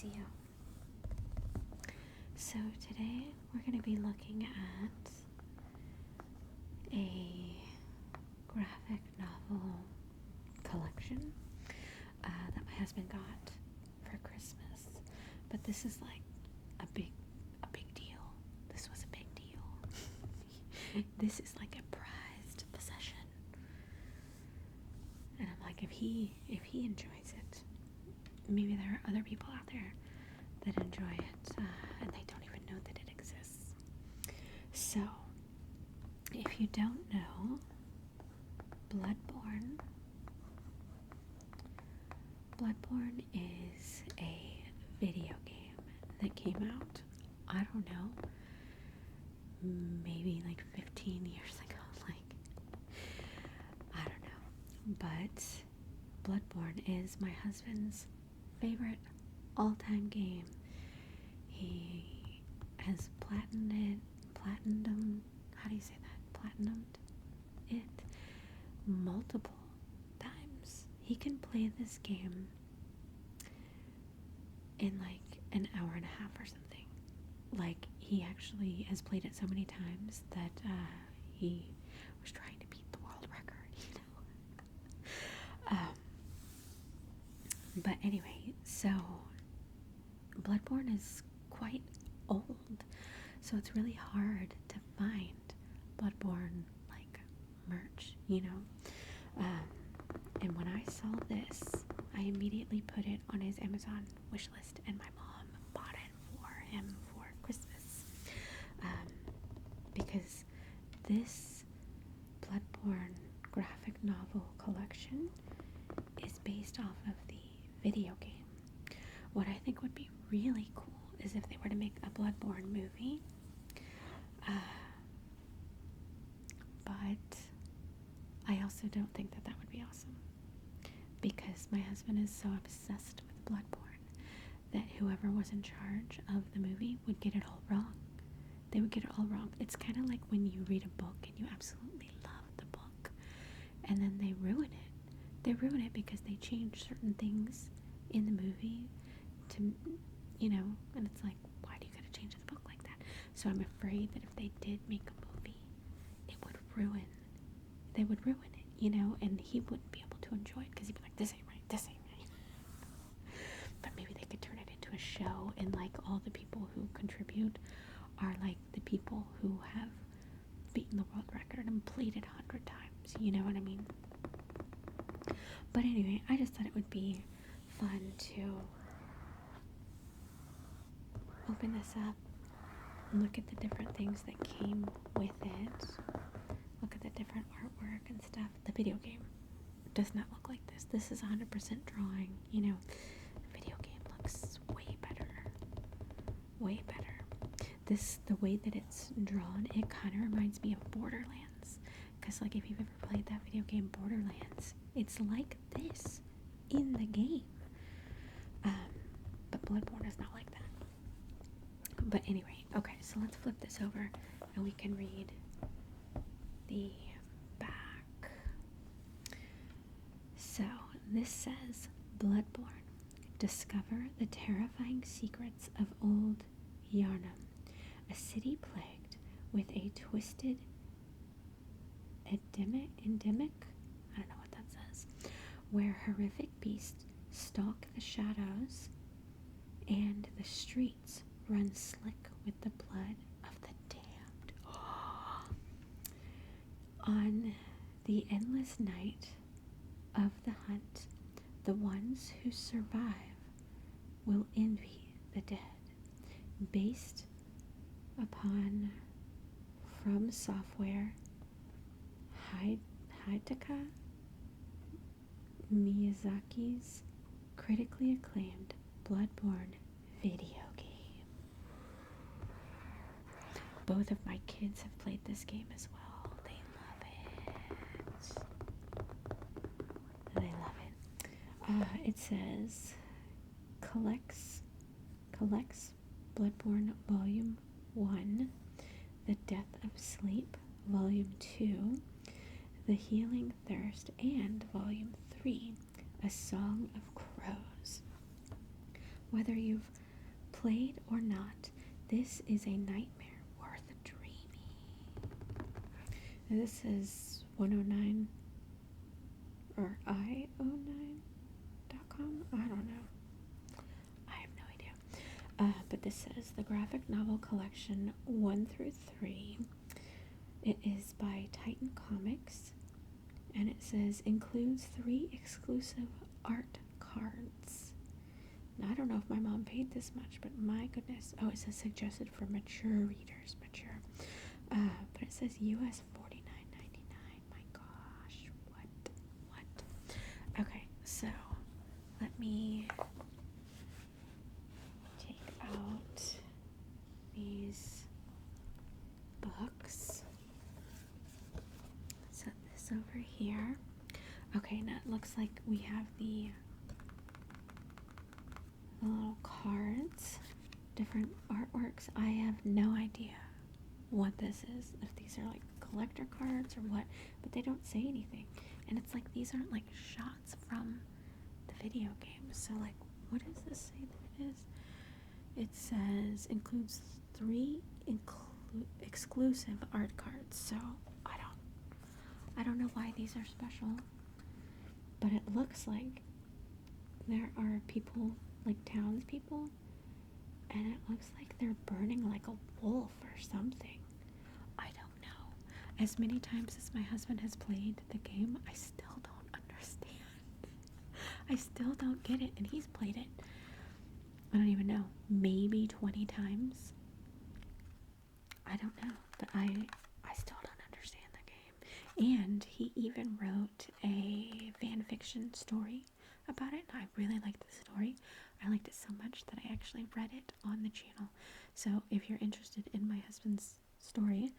video. So today we're going to be looking at a graphic novel collection that my husband got for Christmas. But this is like a big deal. This was a big deal. This is like a prized possession. And I'm like, if he enjoys it, maybe there are other people out there that enjoy it, and they don't even know that it exists. So, if you don't know, Bloodborne is a video game that came out, I don't know, maybe like 15 years ago. I don't know. But Bloodborne is my husband's favorite all-time game. He has platinumed it multiple times. He can play this game in like an hour and a half or something. Like, he actually has played it so many times that he was trying to beat the world record, But anyway, so Bloodborne is quite old, so it's really hard to find Bloodborne like merch, and when I saw this, I immediately put it on his Amazon wish list, and my mom bought it for him for Christmas, because this Bloodborne graphic novel collection is based off of the video game. What I think would be really cool is if they were to make a Bloodborne movie, but I also don't think that would be awesome, because my husband is so obsessed with Bloodborne that whoever was in charge of the movie would get it all wrong. They would get it all wrong. It's kind of like when you read a book and you absolutely love the book, and then they ruin it. They ruin it because they change certain things in the movie to, and it's like, why do you gotta change the book like that? So I'm afraid that if they did make a movie, they would ruin it, and he wouldn't be able to enjoy it because he'd be like, this ain't right. But maybe they could turn it into a show, and like all the people who contribute are like the people who have beaten the world record and played it 100 times, you know what I mean? But anyway, I just thought it would be fun to open this up, look at the different things that came with it, look at the different artwork and stuff. The video game does not look like this. This is 100% drawing, The video game looks way better. The way that it's drawn, it kind of reminds me of Borderlands. Because, like, if you've ever played that video game Borderlands, it's like this in the game. But Bloodborne is not like that. But anyway, okay, so let's flip this over and we can read the back. So, this says, Bloodborne. Discover the terrifying secrets of old Yharnam, a city plagued with a twisted endemic, I don't know what that says, where horrific beasts stalk the shadows and the streets run slick with the blood of the damned. On the endless night of the hunt, the ones who survive will envy the dead. Based upon From Software, Hidetaka Miyazaki's critically acclaimed Bloodborne video game. Both of my kids have played this game as well. They love it. It says collects Bloodborne Volume 1, The Death of Sleep, Volume 2, The Healing Thirst, and Volume 3, A Song of Crows. Whether you've Played or not, this is a nightmare worth dreaming. And this is 109 or I09.com. I don't know. I have no idea. But this says the graphic novel collection 1 through 3. It is by Titan Comics, and it says includes 3 exclusive art cards. Now, I don't know if my mom paid this much, but my goodness. Oh, it says suggested for mature readers. Mature. But it says US $49.99. My gosh. What? Okay, so let me take out these books. Set this over here. Okay, now it looks like we have the little cards, different artworks. I have no idea what this is, if these are like collector cards or what, but they don't say anything. And it's like these aren't like shots from the video game. So like, what does this say that it is? It says includes 3 exclusive art cards. So I don't know why these are special, but it looks like there are people, like townspeople, and it looks like they're burning like a wolf or something. I don't know. As many times as my husband has played the game, I still don't understand. I still don't get it, and he's played it, I don't even know, maybe 20 times. I don't know, but I still don't understand the game. And he even wrote a fan fiction story about it. I really liked the story. I liked it so much that I actually read it on the channel. So if you're interested in my husband's story,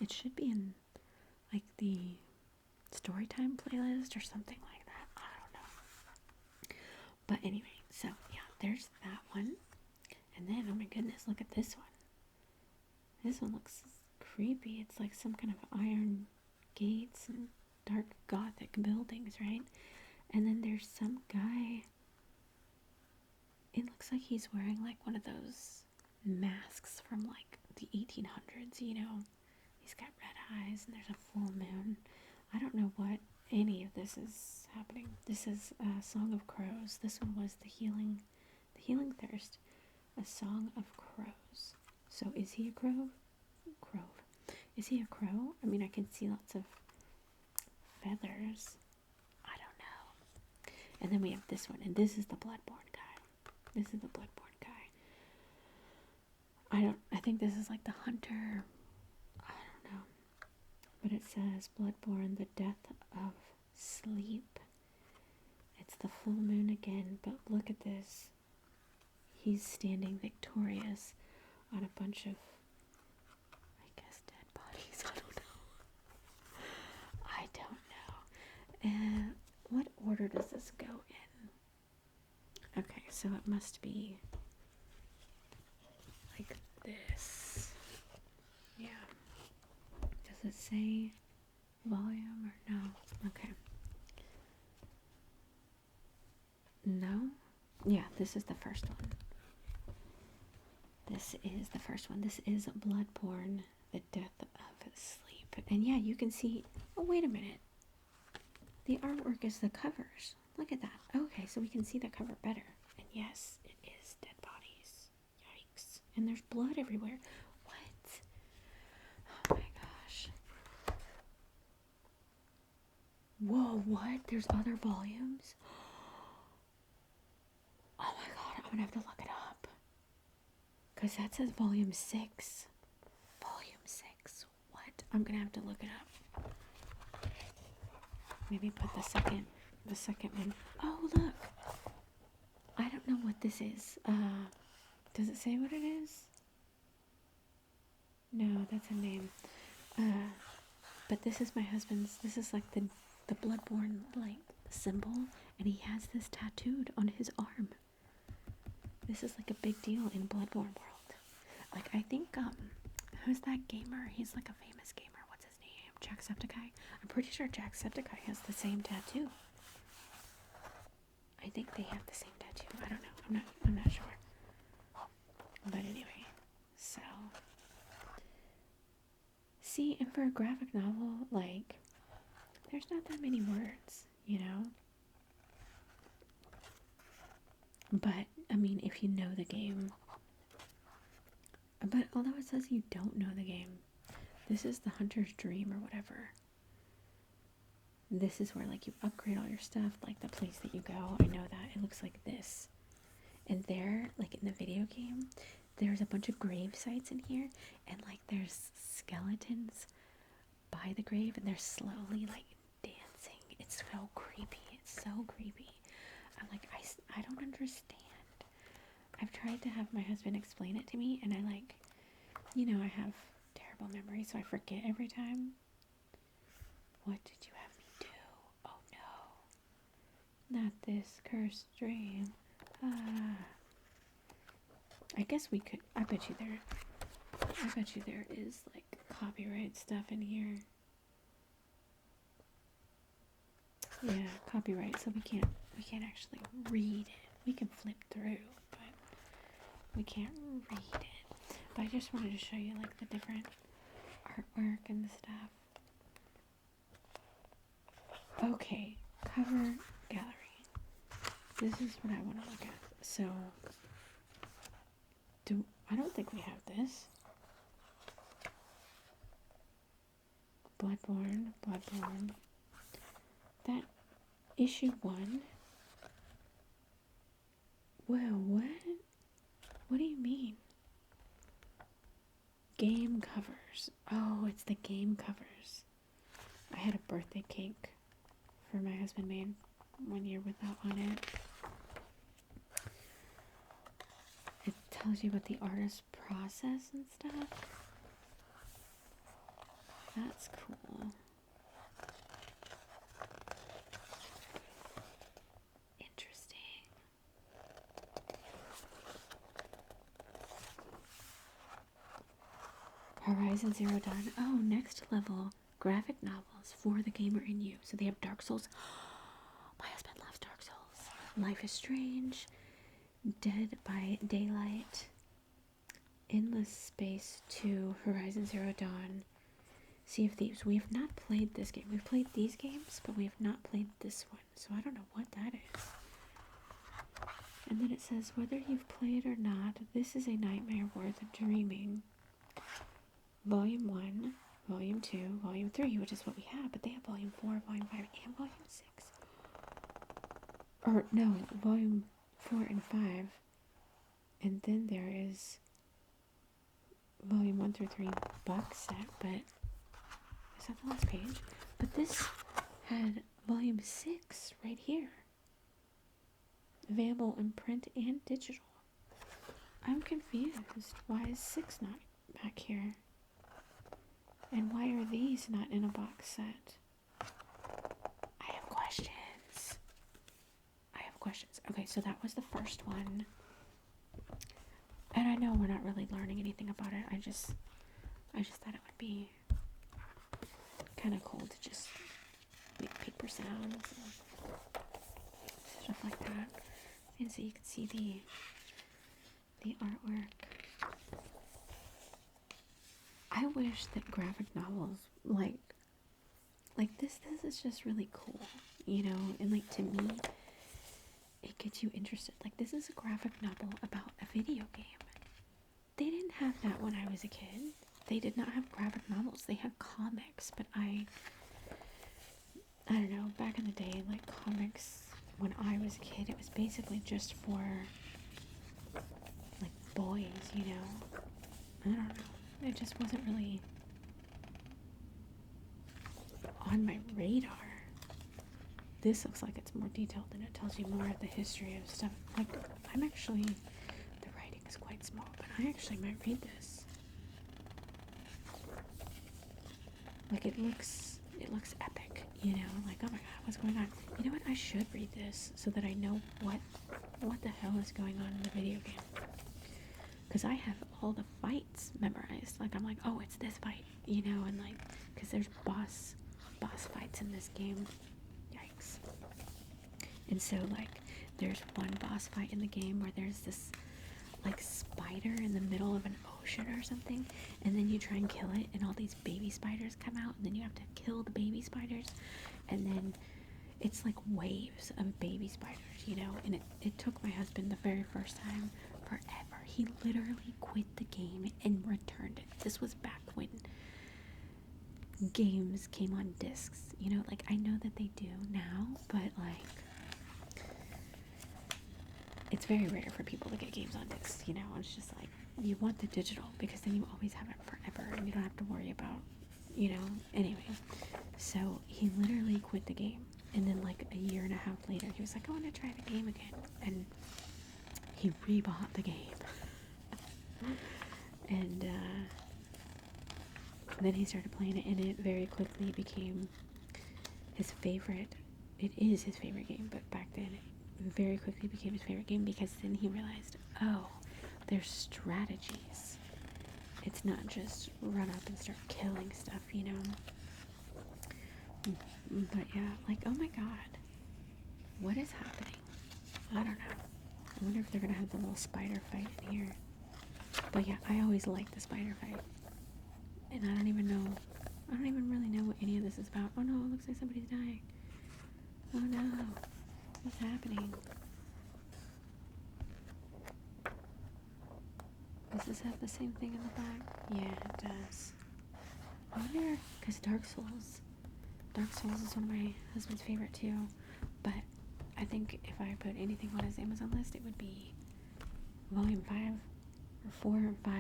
it should be in like the storytime playlist or something like that. I don't know. But anyway, so yeah, there's that one. And then, oh my goodness, look at this one. This one looks creepy. It's like some kind of iron gates and dark gothic buildings, right? And then there's some guy. It looks like he's wearing like one of those masks from like the 1800s, you know. He's got red eyes and there's a full moon. I don't know what any of this is happening. This is Song of Crows. This one was the Healing Thirst, a Song of Crows. So is he a crow? Is he a crow? I mean, I can see lots of feathers. I don't know. And then we have this one, and this is the Bloodborne guy. This is the Bloodborne guy. I think this is like the hunter. I don't know. But it says Bloodborne, the death of sleep. It's the full moon again, but look at this. He's standing victorious on a bunch of, I guess, dead bodies. I don't know. And what order does this go in? Okay, so it must be like this. Yeah. Does it say volume or no? Okay. No? Yeah, this is the first one. This is the first one. This is Bloodborne, the death of sleep. And yeah, you can see, oh, wait a minute. The artwork is the covers. Look at that. Okay, so we can see the cover better. And yes, it is dead bodies. Yikes. And there's blood everywhere. What? Oh my gosh. Whoa, what? There's other volumes? Oh my god, I'm gonna have to look it up. Because that says volume 6. Volume 6. What? I'm gonna have to look it up. Maybe put the second one. Oh, look. I don't know what this is. Does it say what it is? No, that's a name. But this is my husband's. This is like the Bloodborne, like, symbol. And he has this tattooed on his arm. This is like a big deal in Bloodborne world. Like, I think, who's that gamer? He's like a famous gamer. What's his name? Jacksepticeye? I'm pretty sure Jacksepticeye has the same tattoo. I think they have the same tattoo. I don't know. I'm not sure. But anyway, so. See, and for a graphic novel, like, there's not that many words, you know? But, I mean, if you know the game. But although it says you don't know the game, this is the hunter's dream or whatever. This is where, like, you upgrade all your stuff, like the place that you go. I know that. It looks like this. And there, like in the video game, there's a bunch of grave sites in here, and like there's skeletons by the grave, and they're slowly like dancing. It's so creepy. It's so creepy. I'm like, I don't understand. I've tried to have my husband explain it to me, and I like, you know, I have terrible memory, so I forget every time. What did you have me do? Oh no. Not this cursed dream. I guess we could. I bet you there is like copyright stuff in here. Yeah, copyright. So we can't actually read it. We can flip through, but we can't read it. But I just wanted to show you like the different artwork and the stuff. Okay, cover gallery. This is what I want to look at. So, I don't think we have this. Bloodborne. That issue 1. Whoa, what? What do you mean? Game covers. Oh, it's the game covers. I had a birthday cake for my husband made one year with that on it. It tells you about the artist's process and stuff. That's cool. Interesting. Horizon Zero Dawn. Oh, next level. Graphic novels for the gamer in you. So they have Dark Souls. My husband loves Dark Souls. Life is Strange. Dead by Daylight. Endless Space 2. Horizon Zero Dawn. Sea of Thieves. We have not played this game. We've played these games, but we have not played this one. So I don't know what that is. And then it says, whether you've played or not, this is a nightmare worth of dreaming. Volume 1, Volume 2, Volume 3, which is what we have, but they have Volume 4, Volume 5, and Volume 6. Or, no, Volume 4 and 5. And then there is Volume 1 through 3 box set, but is that the last page? But this had Volume 6 right here. Available in print and digital. I'm confused. Why is 6 not back here? And why are these not in a box set? I have questions. Okay, so that was the first one. And I know we're not really learning anything about it. I just thought it would be kind of cool to just make paper sounds and stuff like that. And so you can see the artwork. I wish that graphic novels like this is just really cool, you know, and like to me it gets you interested. Like this is a graphic novel about a video game. They didn't have that when I was a kid. They did not have graphic novels. They had comics, but I don't know, back in the day, like comics when I was a kid, it was basically just for like boys, you know. I don't know. It just wasn't really on my radar. This looks like it's more detailed and it tells you more of the history of stuff. Like, I'm actually, the writing is quite small, but I actually might read this. Like, it looks epic, you know? Like, oh my god, what's going on? You know what? I should read this so that I know what the hell is going on in the video game. Because I have all the fights memorized. Like, I'm like, oh, it's this fight, you know? And like, because there's boss fights in this game. Yikes. And so, like, there's one boss fight in the game where there's this like spider in the middle of an ocean or something, and then you try and kill it, and all these baby spiders come out, and then you have to kill the baby spiders, and then it's like waves of baby spiders, you know. And it took my husband the very first time forever. He literally quit the game and returned it. This was back when games came on discs, you know. Like, I know that they do now, but like, it's very rare for people to get games on discs, you know. It's just like, you want the digital because then you always have it forever and you don't have to worry about, you know. Anyway, so he literally quit the game, and then like a year and a half later he was like, I want to try the game again, and he rebought the game. And then he started playing it, and it very quickly became his favorite. It is his favorite game, but back then it very quickly became his favorite game, because then he realized, oh, there's strategies. It's not just run up and start killing stuff, you know. But yeah, like, oh my god, what is happening? I don't know. I wonder if they're gonna have the little spider fight in here. But yeah, I always like the spider fight. And I don't even really know what any of this is about. Oh no, it looks like somebody's dying. Oh no, what's happening? Does this have the same thing in the back? Yeah, it does. I wonder, because Dark Souls is one of my husband's favorite too. But I think if I put anything on his Amazon list, it would be Volume 5, or 4, and 5,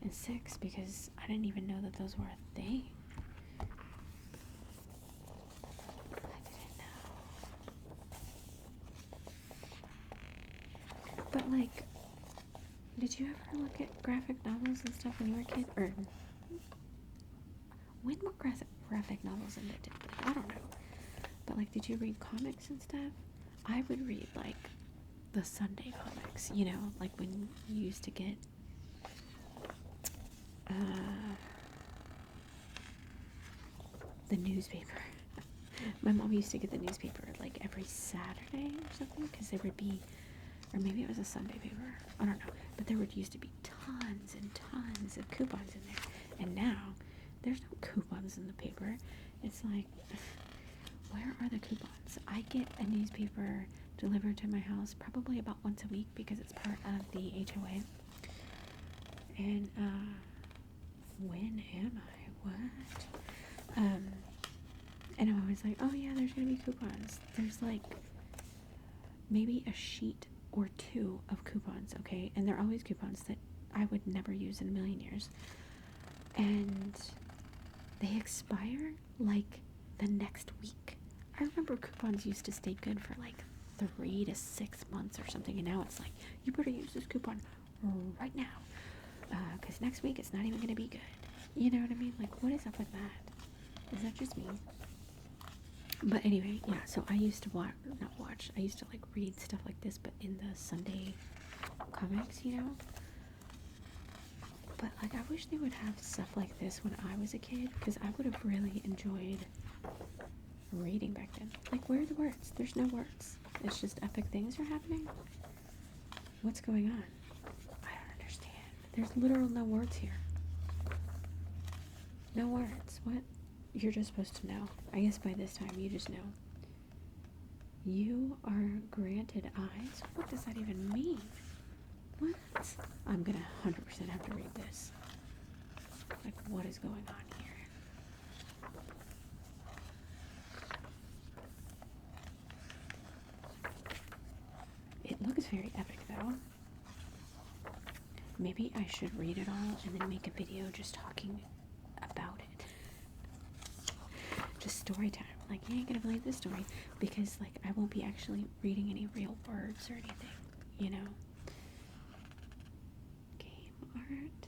and 6, because I didn't even know that those were a thing. I didn't know. But like, did you ever look at graphic novels and stuff when you were a kid? Or when were graphic novels invented? Like, I don't know. But like, did you read comics and stuff? I would read like the Sunday comics, you know, like when you used to get the newspaper. My mom used to get the newspaper like every Saturday or something, because there would be, or maybe it was a Sunday paper, I don't know, but there would used to be tons and tons of coupons in there. And now there's no coupons in the paper. It's like, where are the coupons? I get a newspaper delivered to my house probably about once a week, because it's part of the HOA. And when am I? What? And I'm always like, oh yeah, there's gonna be coupons. There's like maybe a sheet or two of coupons, okay? And they're always coupons that I would never use in a million years. And they expire like the next week. I remember coupons used to stay good for like 3 to 6 months or something, and now it's like, you better use this coupon right now, because next week it's not even gonna be good. You know what I mean? Like, what is up with that? Is that just me? But anyway, yeah, so I used to I used to like read stuff like this, but in the Sunday comics, you know? But like, I wish they would have stuff like this when I was a kid, because I would have really enjoyed reading back then. Like, where are the words? There's no words. It's just epic things are happening. What's going on? I don't understand. There's literal no words here. No words. What? You're just supposed to know. I guess by this time you just know. You are granted eyes? What does that even mean? What? I'm gonna 100% have to read this. Like, what is going on here? It looks very epic though. Maybe I should read it all and then make a video just talking about it. Just story time. Like, you ain't gonna believe this story, because like, I won't be actually reading any real words or anything, you know. Game art.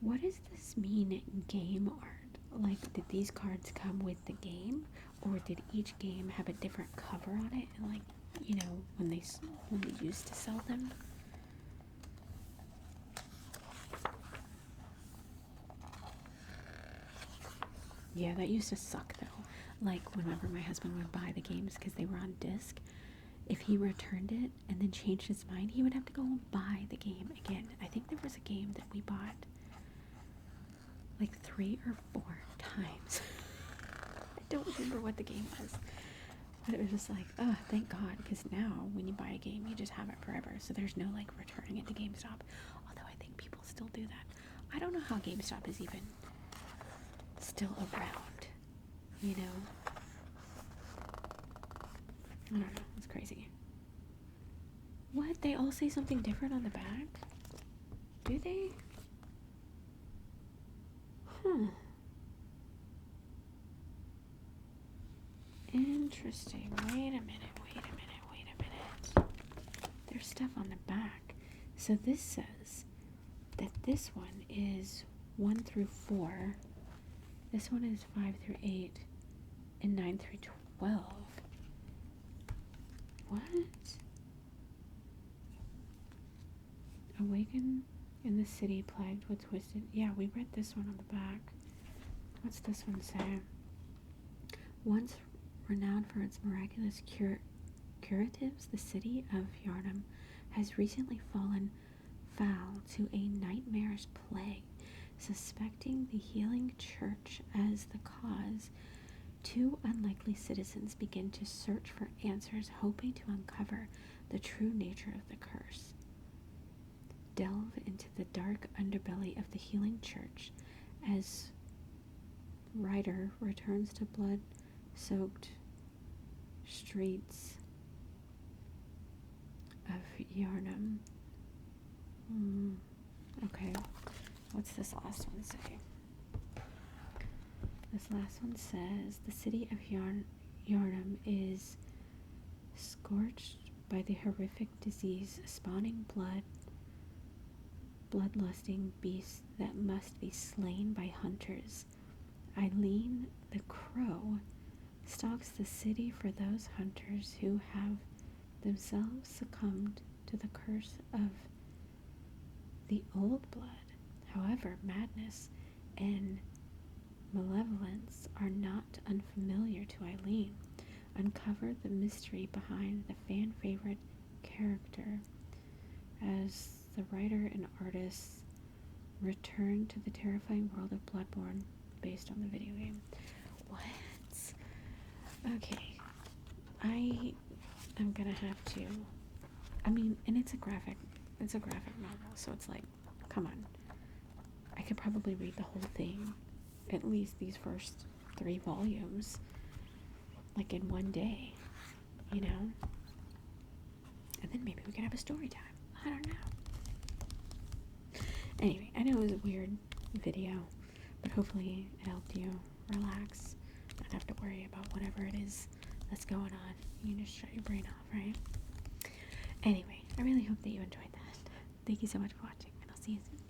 What does this mean, game art? Like, did these cards come with the game, or did each game have a different cover on it? And like, you know, when they used to sell them. Yeah, that used to suck though. Like, whenever my husband would buy the games because they were on disc, if he returned it and then changed his mind, he would have to go and buy the game again. I think there was a game that we bought like 3 or 4 times. I don't remember what the game was, but it was just like, oh, thank God, because now when you buy a game, you just have it forever, so there's no like returning it to GameStop, although I think people still do that. I don't know how GameStop is even still around, you know? I don't know, it's crazy. What? They all say something different on the back? Do they? Huh. Interesting. Wait a minute. There's stuff on the back. So this says that this one is 1 through 4. This one is 5 through 8. And 9 through 12. What? Awaken in the city plagued with twisted. Yeah, we read this one on the back. What's this one say? Once renowned for its miraculous curatives, the city of Yarnum has recently fallen foul to a nightmarish plague. Suspecting the healing church as the cause, 2 unlikely citizens begin to search for answers, hoping to uncover the true nature of the curse. Delve into the dark underbelly of the healing church as Ryder returns to blood-soaked streets of Yarnum. Okay, what's this last one say? This last one says, the city of Yarnum is scorched by the horrific disease, spawning bloodlusting beasts that must be slain by hunters. Eileen the Crow stalks the city for those hunters who have themselves succumbed to the curse of the old blood. However, madness and malevolence are not unfamiliar to Eileen. Uncover the mystery behind the fan favorite character as the writer and artists return to the terrifying world of Bloodborne based on the video game. What? Okay. I am gonna have to, I mean, and it's a graphic novel, so it's like, come on. I could probably read the whole thing, at least these first 3 volumes, like in one day, you know? And then maybe we could have a story time. I don't know. Anyway, I know it was a weird video, but hopefully it helped you relax, not have to worry about whatever it is that's going on. You can just shut your brain off, right? Anyway, I really hope that you enjoyed that. Thank you so much for watching, and I'll see you soon.